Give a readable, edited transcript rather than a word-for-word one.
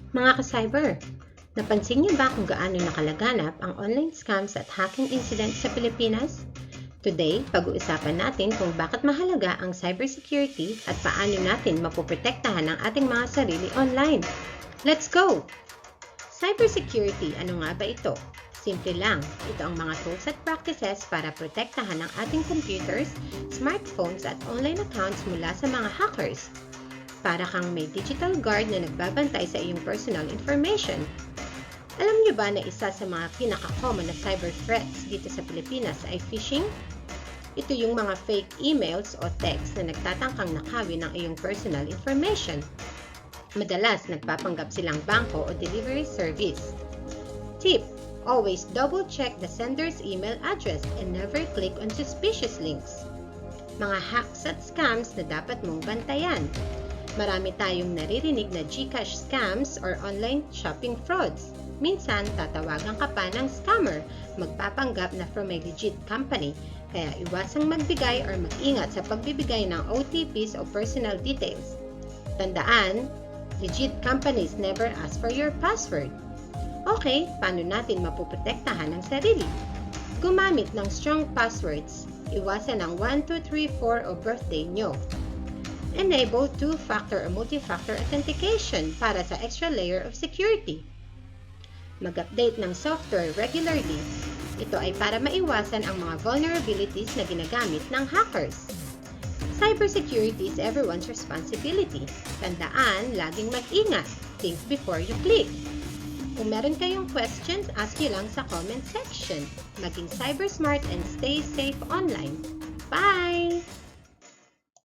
Mga ka-cyber, napansin niyo ba kung gaano nakalaganap ang online scams at hacking incidents sa Pilipinas? Today, pag-uusapan natin kung bakit mahalaga ang cybersecurity at paano natin mapoprotektahan ang ating mga sarili online. Let's go! Cybersecurity, ano nga ba ito? Simple lang, ito ang mga tools at practices para protektahan ang ating computers, smartphones at online accounts mula sa mga hackers. Para kang may digital guard na nagbabantay sa iyong personal information. Alam niyo ba na isa sa mga pinaka-common na cyber threats dito sa Pilipinas ay phishing? Ito yung mga fake emails o text na nagtatangkang nakawin ng iyong personal information. Madalas nagpapanggap silang bangko o delivery service. Tip: always double-check the sender's email address and never click on suspicious links. Mga hacks at scams na dapat mong bantayan. Marami tayong naririnig na GCash scams or online shopping frauds. Minsan, tatawagan ka pa ng scammer, magpapanggap na from a legit company, kaya iwasang magbigay or mag-ingat sa pagbibigay ng OTPs o personal details. Tandaan, legit companies never ask for your password. Okay, paano natin mapoprotektahan ang sarili? Gumamit ng strong passwords. Iwasan ang 1234 o birthday nyo. Enable two-factor or multi-factor authentication para sa extra layer of security. Mag-update ng software regularly. Ito ay para maiwasan ang mga vulnerabilities na ginagamit ng hackers. Cybersecurity is everyone's responsibility. Tandaan, laging mag-ingat. Think before you click. Kung meron kayong questions, ask nyo lang sa comment section. Maging cyber smart and stay safe online. Bye!